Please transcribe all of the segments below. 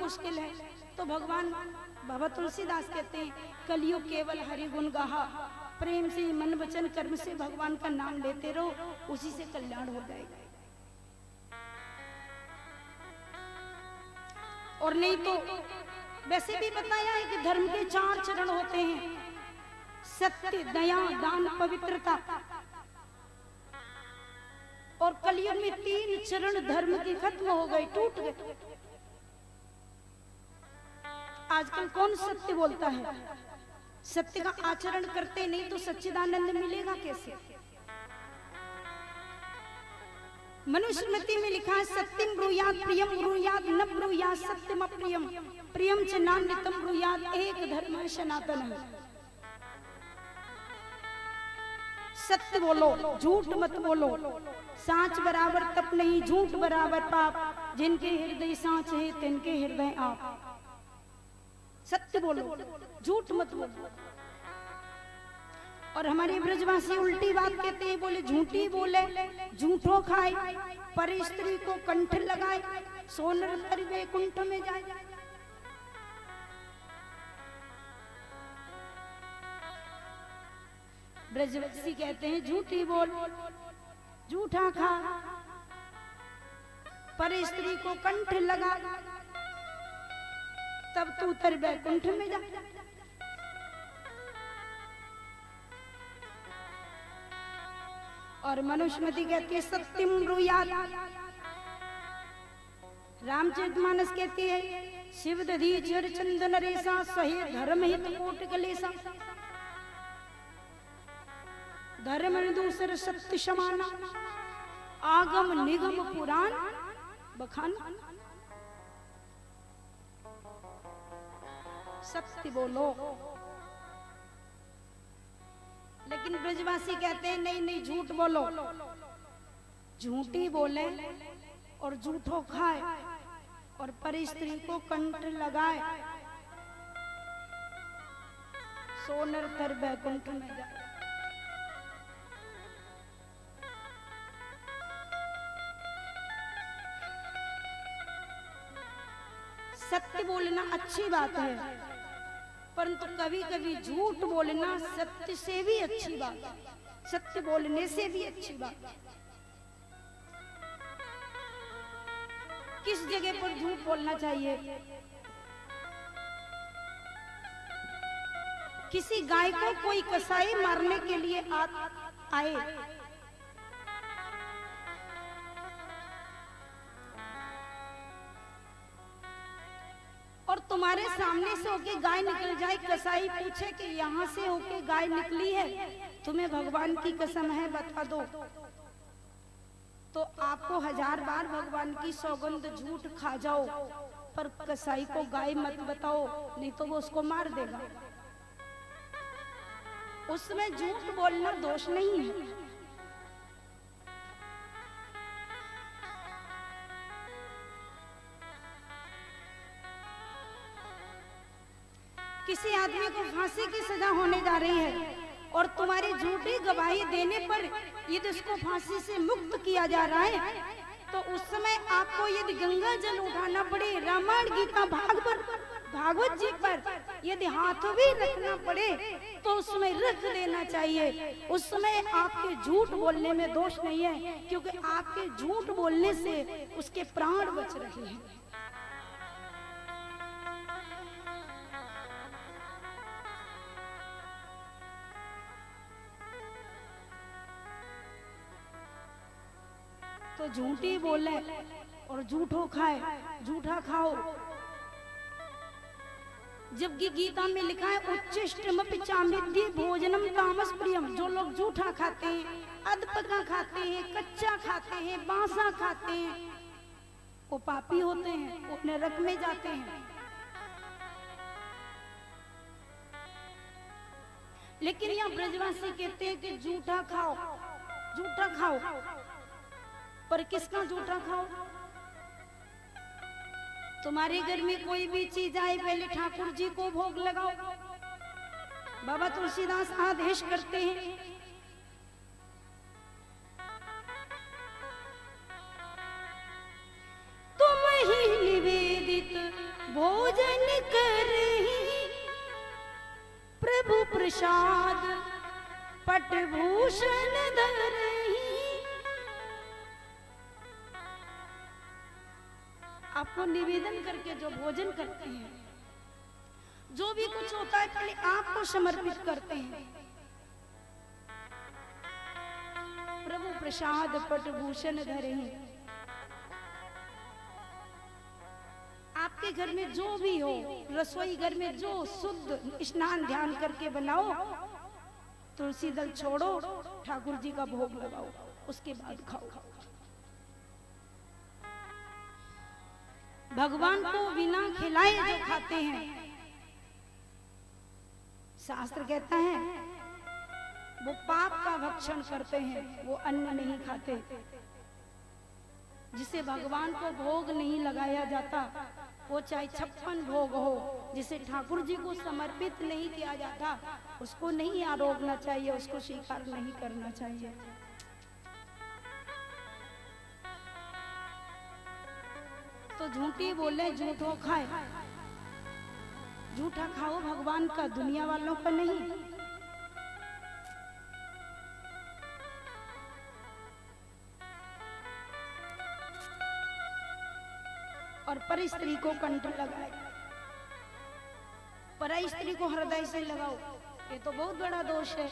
मुश्किल है। तो भगवान बाबा तुलसीदास कहते हैं कलियुग केवल हरि गुण गाहा, प्रेम से मन वचन कर्म से भगवान का नाम लेते रहो, उसी से कल्याण हो जाएगा। और नहीं तो वैसे भी बताया है कि धर्म के 4 चरण होते हैं, सत्य, दया, दान, पवित्रता। और कलयुग में 3 चरण धर्म के खत्म हो गए, टूट गए। आजकल कौन सत्य बोलता है? सत्य का आचरण करते नहीं तो सच्चिदानंद मिलेगा कैसे? मनुस्मृति में लिखा है सत्यम ब्रूयात प्रियम ब्रूयात न ब्रूयात सत्यम अप्रियम, प्रियम च नान्यतम ब्रूयात, एक धर्म है सनातन। सत्य बोलो, झूठ मत बोलो। सांच बराबर तप नहीं, झूठ बराबर पाप। जिनके हृदय सांच है तिनके हृदय आप। सत्य बोलो, झूठ मत बोलो। और हमारे ब्रजवासी उल्टी बात कहते हैं, बोले झूठी बोले झूठो खाए, पर स्त्री को कंठ लगाए, सोनर तर वैकुंठ में जाए। ब्रजवासी कहते हैं झूठी बोल, झूठा खा, पर स्त्री को कंठ लगा, तब तू तर वैकुंठ में जा। और मनुस्मृति कहती है सत्यम ब्रूयात। रामचरितमानस कहती है शिव दधी चर चंदन रेसा, सही धर्म हित कोट कलेसा। धर्म दूसर सत्य समाना, आगम निगम पुराण बखाना। सत्य बोलो। लेकिन ब्रजवासी कहते हैं नहीं नहीं झूठ बोलो। झूठी बोले और झूठो खाए और पर स्त्री को कंठ लगाए, सोनर तर वैकुंठ में जाए। सत्य बोलना अच्छी बात है, परंतु कभी कभी झूठ बोलना सत्य से भी अच्छी बात है, सत्य बोलने से भी अच्छी बात है। किस जगह पर झूठ बोलना चाहिए? किसी गाय को कोई कसाई मारने के लिए आए, और तुम्हारे सामने से होके गाय निकल जाए, कसाई पूछे कि यहाँ से होके गाय निकली है, तुम्हें भगवान की कसम है बता दो, तो आपको 1000 बार भगवान की सौगंध झूठ खा जाओ, पर कसाई को गाय मत बताओ, नहीं तो वो उसको मार देगा। उसमें झूठ बोलना दोष नहीं है। किसी आदमी को फांसी की सजा होने जा रही है और तुम्हारी झूठी गवाही देने पर यदि उसको फांसी से मुक्त किया जा रहा है, तो उस समय आपको यदि गंगा जल उठाना पड़े, रामायण गीता भागवत जी पर यदि हाथ भी रखना पड़े तो उसमें रख देना चाहिए। उस समय आपके झूठ बोलने में दोष नहीं है, क्योंकि आपके झूठ बोलने से उसके प्राण बच रहे हैं। तो झूठी बोले और झूठो खाए, झूठा खाओ। जबकि गीता में लिखा है उच्चिष्टमपि चामिद्धि भोजनम तामस प्रियम। जो लोग झूठा खाते हैं, अधपका खाते हैं, कच्चा खाते हैं, बासा खाते हैं, वो पापी होते हैं, वो नरक में जाते हैं। लेकिन यहाँ ब्रजवासी कहते हैं कि झूठा खाओ, झूठा खाओ, पर किसका झूठा खाओ? तुम्हारे घर में कोई भी चीज आए, पहले ठाकुर जी को भोग लगाओ। बाबा तुलसीदास आदेश करते हैं, तुम ही निवेदित भोजन करही प्रभु प्रसाद पटभूषण धरही। आपको निवेदन करके जो भोजन करते हैं, जो भी कुछ होता है पहले आपको समर्पित करते हैं। प्रभु प्रसाद पटभूषण धरही। आपके घर में जो भी हो, रसोई घर में जो शुद्ध स्नान ध्यान करके बनाओ, तुलसी दल छोड़ो, ठाकुर जी का भोग लगाओ, उसके बाद खाओ। भगवान को बिना खिलाए जो खाते हैं, शास्त्र कहता है वो पाप का भक्षण करते हैं, वो अन्न नहीं खाते। जिसे भगवान को भोग नहीं लगाया जाता, वो चाहे 56 भोग हो, जिसे ठाकुर जी को समर्पित नहीं किया जाता, उसको नहीं आरोगना चाहिए, उसको स्वीकार नहीं करना चाहिए। तो झूठी बोले झूठो खाए, झूठा खाओ भगवान का, दुनिया वालों का नहीं। और पर स्त्री को कंठ लगाए, पर स्त्री को हृदय से लगाओ, ये तो बहुत बड़ा दोष है।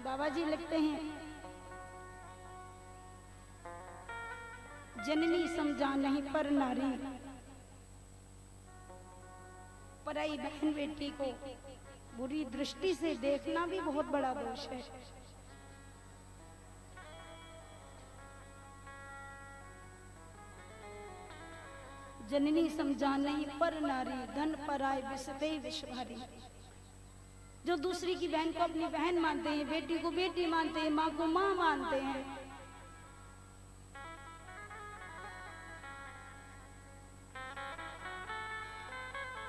बाबा जी लिखते हैं, जननी समझा नहीं पर नारी, पराई बहन बेटी को बुरी दृष्टि से देखना भी बहुत बड़ा दोष है। जननी समझा नहीं पर नारी, धन पराय विषदे विष भारी। जो दूसरी की बहन को अपनी बहन मानते हैं, बेटी को बेटी मानते हैं, माँ को माँ मानते हैं,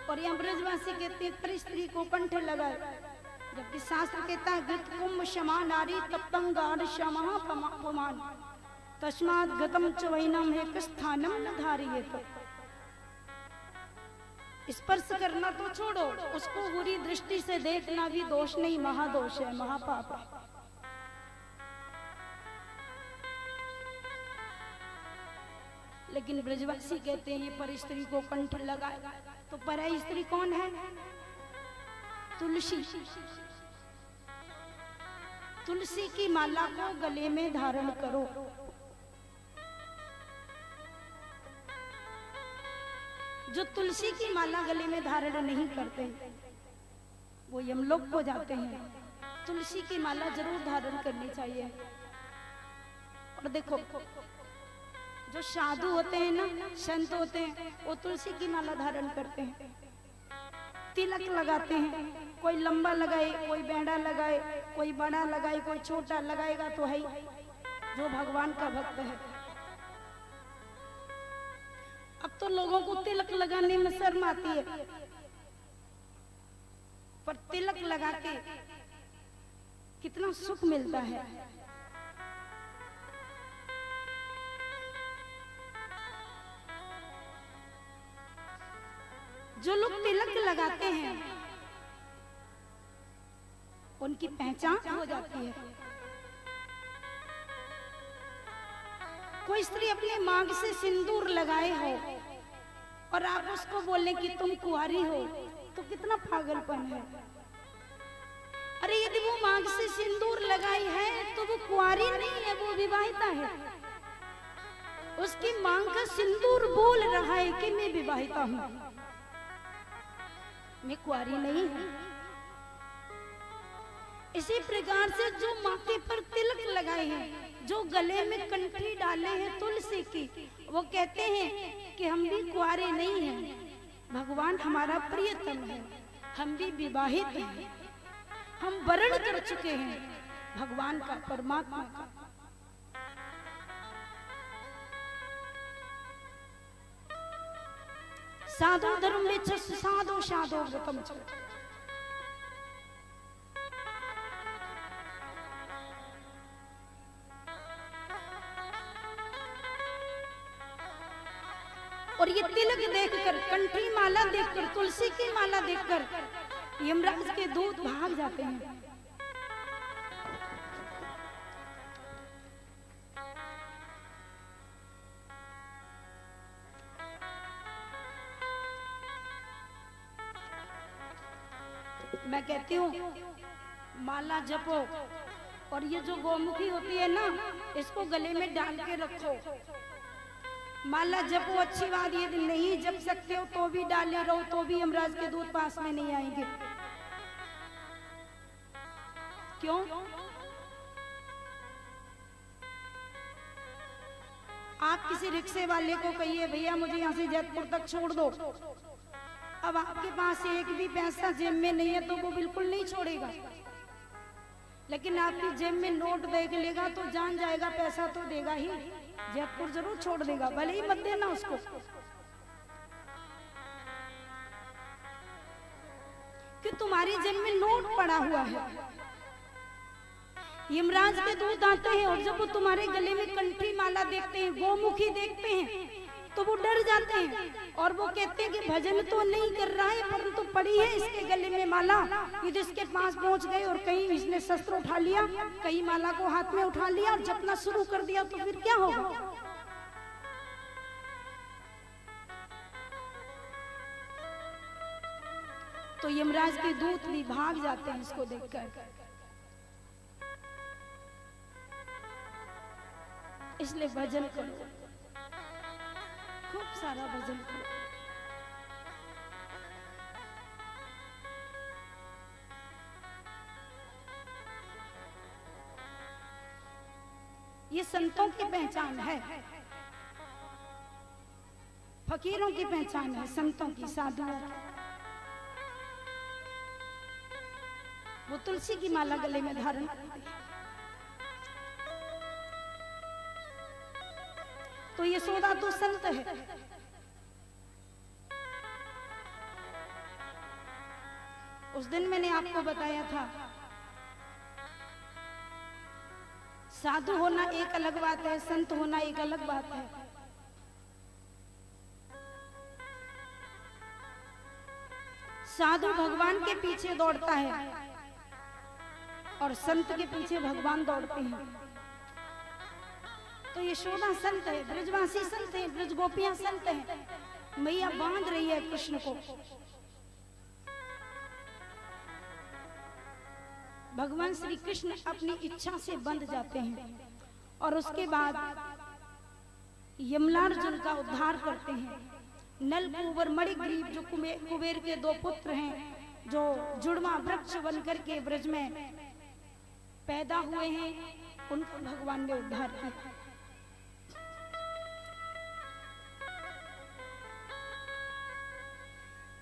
और यहाँ ब्रजवासी कहते हैं पर स्त्री को कंठ लगाए, जबकि शास्त्र कहता है गत कुंभ क्षमा नारी तप्तंगार क्षमा पमान तस्मात् गतम च वैनम एक स्थानम न धारियेत। स्पर्श करना तो छोड़ो, उसको बुरी दृष्टि से देखना भी दोष नहीं, महादोष है, महापाप है। लेकिन ब्रजवासी कहते हैं पर स्त्री को कंठ लगाए, तो पर स्त्री कौन है? तुलसी। तुलसी की माला को गले में धारण करो। जो तुलसी की माला गले में धारण नहीं करते वो यमलोक को जाते हैं। तुलसी की माला जरूर धारण करनी चाहिए। और देखो जो साधु होते हैं ना, संत होते हैं, वो तुलसी की माला धारण करते हैं, तिलक लगाते हैं। कोई लंबा लगाए, कोई बेड़ा लगाए, कोई बड़ा लगाए, कोई छोटा लगाएगा तो है जो भगवान का भक्त है। अब तो लोगों को तिलक लगाने में शर्म आती है, पर तिलक लगा के कितना सुख मिलता है। जो लोग तिलक लगाते हैं उनकी पहचान हो जाती है। कोई स्त्री अपने मांग से सिंदूर लगाए हो और आप उसको बोले कि तुम कुंवारी हो, तो कितना पागलपन है। अरे यदि वो मांग से सिंदूर लगाई है तो वो कुंवारी नहीं है, वो विवाहिता है। उसकी मांग का सिंदूर बोल रहा है कि मैं विवाहिता हूं, मैं कुंवारी नहीं हूं। इसी प्रकार से जो माथे पर तिलक लगाए हैं, जो गले में कंठी डाले हैं तुलसी की, वो कहते हैं कि हम भी कुंवारे नहीं हैं, भगवान हमारा प्रियतम है, हम भी विवाहित हैं, हम वरण कर चुके हैं भगवान का, परमात्मा का। साधु धर्म में साधु साधु व्रतम च। और ये तिलक देखकर, कंठी माला देखकर, तुलसी की माला देखकर यमराज के दूत भाग जाते हैं। मैं कहती हूँ माला जपो, और ये जो गौमुखी होती है ना, इसको गले में डाल के रखो। माला जपो, अच्छी बात। ये नहीं जप सकते हो तो भी डाले रहो, तो भी यमराज के दूत पास में नहीं आएंगे। क्यों? आप किसी रिक्शे वाले को कहिए भैया मुझे यहाँ से जयपुर तक छोड़ दो, अब आपके पास एक भी पैसा जेब में नहीं है तो वो बिल्कुल नहीं छोड़ेगा। लेकिन आपकी जेब में नोट देख लेगा तो जान जाएगा पैसा तो देगा ही, जयपुर जरूर छोड़ देगा, भले ही मत देना उसको। कि तुम्हारी जेब में नोट पड़ा हुआ है। यमराज के दूत आते हैं और जब वो तुम्हारे गले में कंठी माला देखते हैं, गोमुखी देखते हैं, तो वो डर जाते हैं और वो कहते हैं कि भजन तो नहीं कर रहा है परंतु पड़ी है इसके गले में माला। यदि इसके पास पहुंच गए और कहीं इसने शस्त्र उठा लिया, कहीं माला को हाथ में उठा लिया और जपना शुरू कर दिया तो फिर क्या होगा? तो यमराज के दूत भी भाग जाते हैं इसको देखकर। इसलिए भजन करो, खूब सारा भजन करो। ये संतों की पहचान है, फकीरों की पहचान है, संतों की, साधुओं की। वो तुलसी की माला गले में धारण करते हैं। तो ये यशोदा तो संत है। उस दिन मैंने आपको बताया था, साधु होना एक अलग बात है, संत होना एक अलग बात है। साधु भगवान के पीछे दौड़ता है और संत के पीछे भगवान दौड़ते हैं। तो यशोदा संत है, ब्रजवासी संत है, ब्रज गोपियां संत हैं। मैया बांध रही है कृष्ण को। भगवान श्री कृष्ण अपनी इच्छा से बंध जाते हैं और उसके बाद यमलार्जुन का उद्धार करते हैं। नल, कुंवर, मणिग्रीव जो कुबेर के दो पुत्र हैं, जो जुड़वा वृक्ष बनकर के ब्रज में पैदा हुए हैं, उनका भगवान ने उद्धार किया।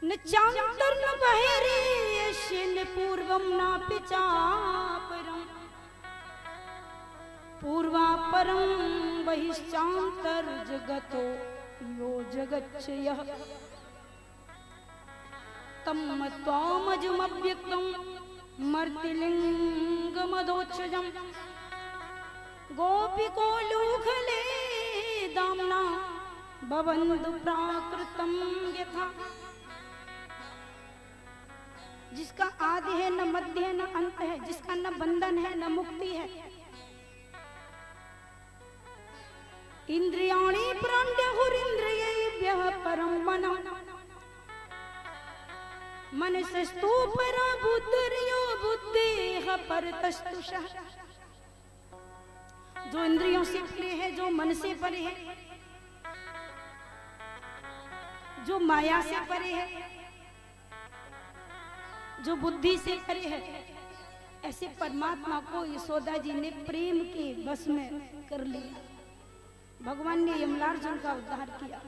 न चांतर न बहेरे यशिन पूर्वम नापि चापरम, पूर्वापरम बहिश्चांतर जगतो यो जगच्छयः, तम त्वामजमव्यक्तं मर्तिलिंगमदोच्छजं, गोपिको लूखले दाम्ना भवन्तु प्राकृतं यथा। जिसका आदि है न मध्य है न अंत है, जिसका न बंधन है न मुक्ति है। इंद्रियाणि प्राण्यहुरिन्द्रियेभ्यः परं मनः, मनसस्तु परा बुद्धिर्यो बुद्धेः परतस्तुषः। जो इंद्रियों से परे है, जो मन से परे है, जो माया से परे है, जो बुद्धि से परे है, ऐसे परमात्मा को यशोदा जी ने प्रेम के बस में कर लिया। भगवान ने यमलार्जुन का उद्धार किया।